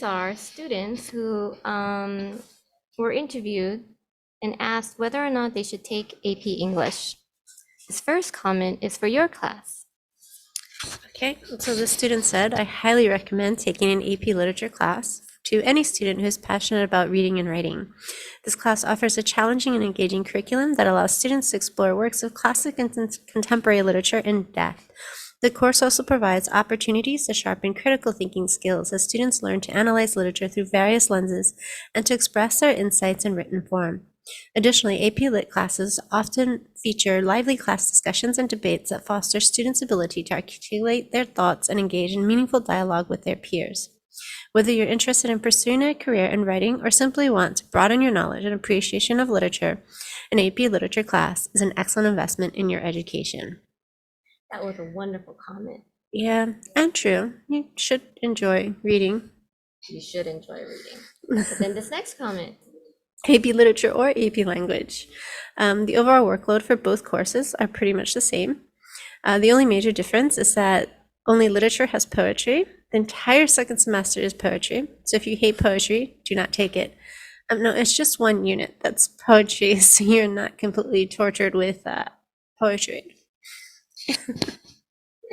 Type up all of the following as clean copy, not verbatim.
are students who were interviewed and asked whether or not they should take AP English. This first comment is for your class. Okay, so the student said, I highly recommend taking an AP literature class to any student who is passionate about reading and writing. This class offers a challenging and engaging curriculum that allows students to explore works of classic and contemporary literature in depth. The course also provides opportunities to sharpen critical thinking skills as students learn to analyze literature through various lenses and to express their insights in written form. Additionally, AP Lit classes often feature lively class discussions and debates that foster students' ability to articulate their thoughts and engage in meaningful dialogue with their peers. Whether you're interested in pursuing a career in writing or simply want to broaden your knowledge and appreciation of literature, an AP Literature class is an excellent investment in your education. That was a wonderful comment. Yeah, and true. You should enjoy reading. You should enjoy reading. But then this next comment. AP Literature or AP Language. The overall workload for both courses are pretty much the same. The only major difference is that only literature has poetry. The entire second semester is poetry. So if you hate poetry, do not take it. No, it's just one unit that's poetry, so you're not completely tortured with poetry.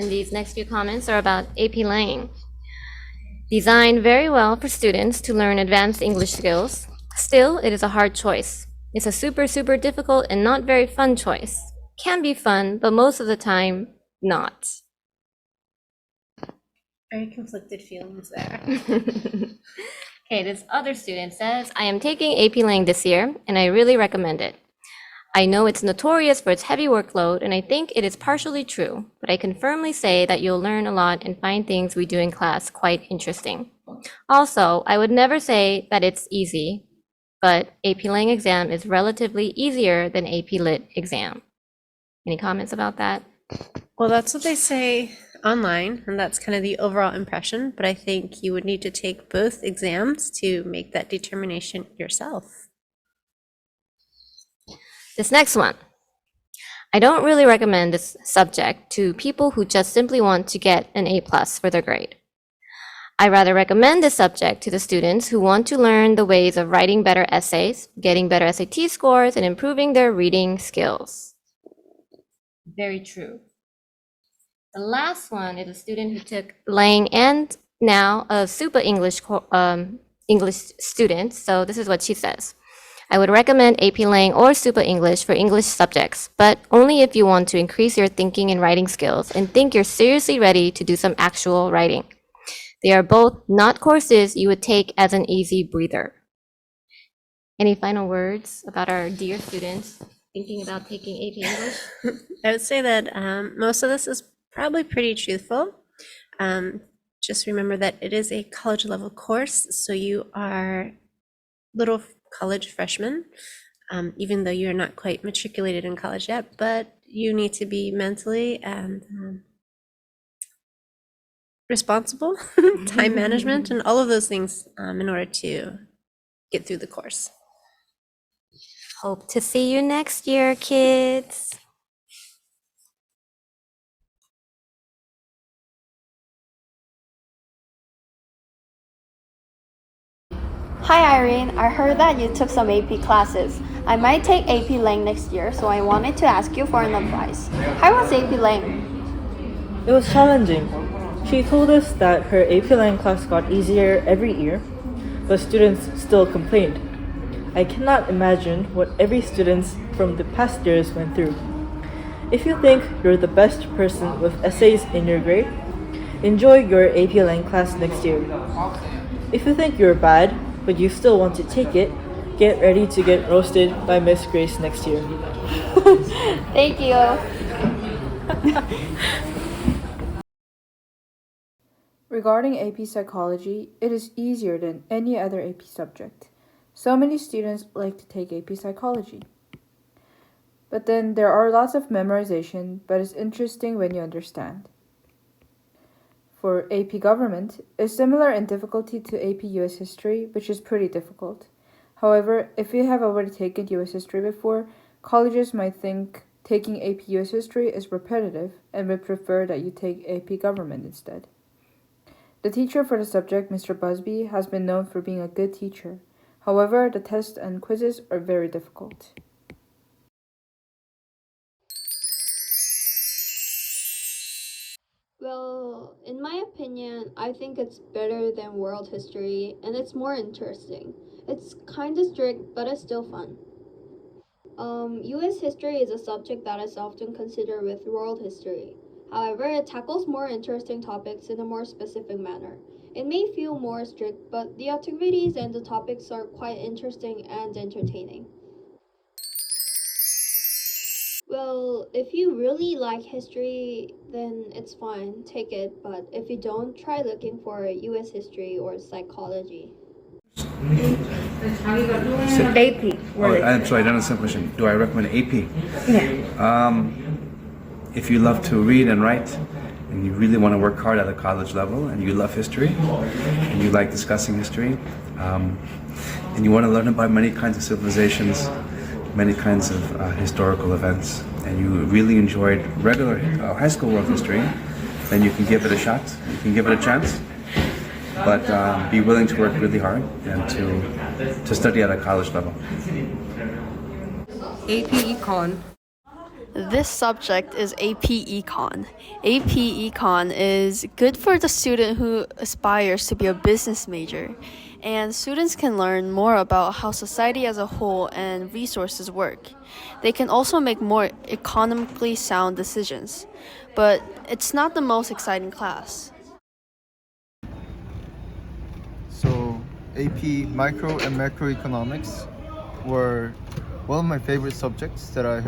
And these next few comments are about AP Lang. Designed very well for students to learn advanced English skills. Still, it is a hard choice. It's a super, super difficult and not very fun choice. Can be fun, but most of the time, not. Very conflicted feelings there. Okay, this other student says, I am taking AP Lang this year, and I really recommend it. I know it's notorious for its heavy workload, and I think it is partially true, but I can firmly say that you'll learn a lot and find things we do in class quite interesting. Also, I would never say that it's easy, but AP Lang exam is relatively easier than AP Lit exam. Any comments about that? Well, that's what they say online, and that's kind of the overall impression, but I think you would need to take both exams to make that determination yourself. This next one. I don't really recommend this subject to people who just simply want to get an A+ for their grade. I rather recommend this subject to the students who want to learn the ways of writing better essays, getting better SAT scores, and improving their reading skills. Very true. The last one is a student who took Lang and now a super English student. So this is what she says. I would recommend AP Lang or Super English for English subjects, but only if you want to increase your thinking and writing skills and think you're seriously ready to do some actual writing. They are both not courses you would take as an easy breather. Any final words about our dear students thinking about taking AP English? I would say that most of this is probably pretty truthful. Just remember that it is a college level course, so you are little college freshmen, even though you're not quite matriculated in college yet, but you need to be mentally and responsible, time management, and all of those things in order to get through the course. Hope to see you next year, kids. Hi Irene, I heard that you took some AP classes. I might take AP Lang next year, so I wanted to ask you for an advice. How was AP Lang? It was challenging. She told us that her AP Lang class got easier every year, but students still complained. I cannot imagine what every student from the past years went through. If you think you're the best person with essays in your grade, enjoy your AP Lang class next year. If you think you're bad, but you still want to take it, get ready to get roasted by Miss Grace next year. Thank you. Regarding AP Psychology, it is easier than any other AP subject. So many students like to take AP Psychology. But then there are lots of memorization, but it's interesting when you understand. For AP Government, it's similar in difficulty to AP US History, which is pretty difficult. However, if you have already taken US History before, colleges might think taking AP US History is repetitive and would prefer that you take AP Government instead. The teacher for the subject, Mr. Busby, has been known for being a good teacher. However, the tests and quizzes are very difficult. Well, in my opinion, I think it's better than world history and it's more interesting. It's kind of strict, but it's still fun. US history is a subject that is often considered with world history. However, it tackles more interesting topics in a more specific manner. It may feel more strict, but the activities and the topics are quite interesting and entertaining. Well, if you really like history, then it's fine, take it, but if you don't, try looking for US history or psychology. AP. Oh, I'm sorry, I don't understand the question. Do I recommend AP? Yeah. If you love to read and write, and you really want to work hard at the college level, and you love history, and you like discussing history, and you want to learn about many kinds of civilizations, many kinds of historical events, and you really enjoyed regular high school world history, then you can give it a shot, you can give it a chance, but be willing to work really hard and to study at a college level. AP Econ. This subject is AP Econ. AP Econ is good for the student who aspires to be a business major, and students can learn more about how society as a whole and resources work. They can also make more economically sound decisions, but it's not the most exciting class. So AP Micro and Macroeconomics were one of my favorite subjects that I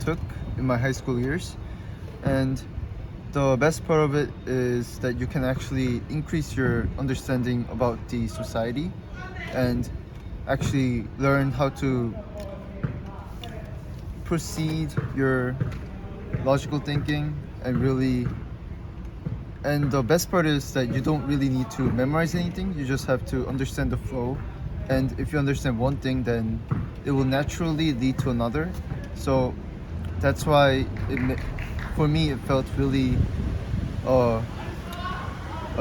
took in my high school years, and the best part of it is that you can actually increase your understanding about the society and actually learn how to proceed your logical thinking and the best part is that you don't really need to memorize anything, you just have to understand the flow, and if you understand one thing, then it will naturally lead to another. So that's why for me it felt really a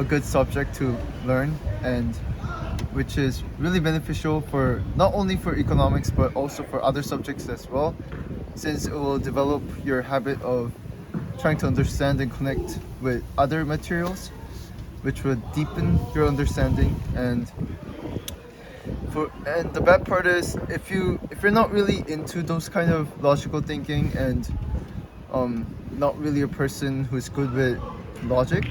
good subject to learn, and which is really beneficial for not only for economics but also for other subjects as well, since it will develop your habit of trying to understand and connect with other materials, which would deepen your understanding. And the bad part is if you're not really into those kind of logical thinking and not really a person who's good with logic,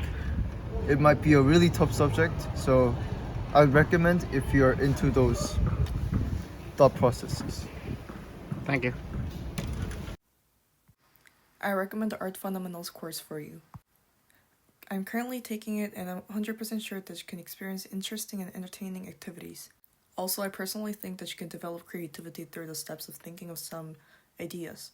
it might be a really tough subject. So I would recommend if you're into those thought processes. Thank you. I recommend the Art Fundamentals course for you. I'm currently taking it and I'm 100% sure that you can experience interesting and entertaining activities. Also, I personally think that you can develop creativity through the steps of thinking of some ideas.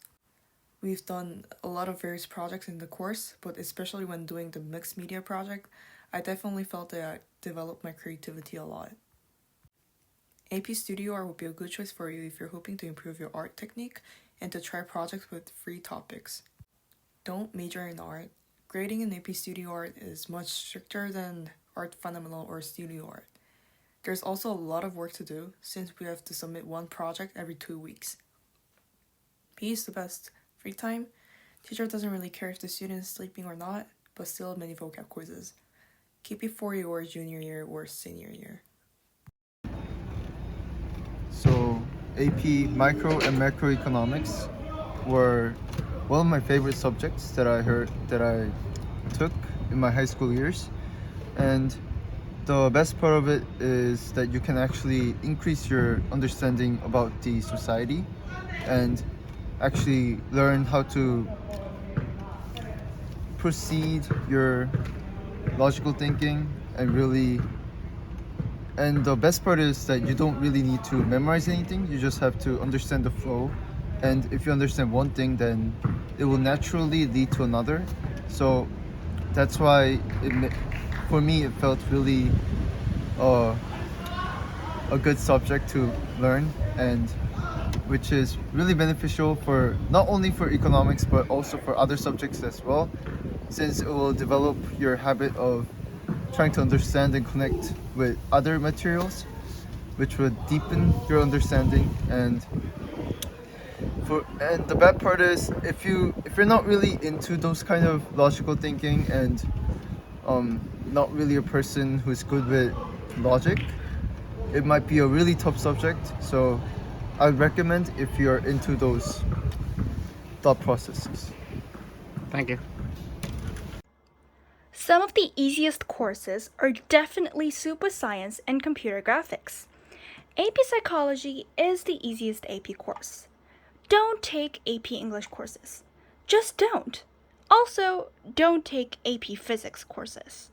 We've done a lot of various projects in the course, but especially when doing the mixed media project, I definitely felt that I developed my creativity a lot. AP Studio Art would be a good choice for you if you're hoping to improve your art technique and to try projects with free topics. Don't major in art. Grading in AP Studio Art is much stricter than Art Fundamental or Studio Art. There's also a lot of work to do since we have to submit one project every 2 weeks. P is the best. Free time? Teacher doesn't really care if the student is sleeping or not, but still many vocab quizzes. Keep it for your junior year or senior year. So AP Micro and Macroeconomics were one of my favorite subjects that I took in my high school years, and the best part of it is that you can actually increase your understanding about the society and actually learn how to proceed your logical thinking and the best part is that you don't really need to memorize anything, you just have to understand the flow, and if you understand one thing, then it will naturally lead to another. So that's why for me it felt really a good subject to learn, and which is really beneficial for not only for economics but also for other subjects as well, since it will develop your habit of trying to understand and connect with other materials, which would deepen your understanding. And the bad part is if you're not really into those kind of logical thinking and not really a person who's good with logic, it might be a really tough subject. So I would recommend if you're into those thought processes. Thank you. Some of the easiest courses are definitely Super Science and Computer Graphics. AP Psychology is the easiest AP course. Don't take AP English courses. Just don't. Also, don't take AP Physics courses.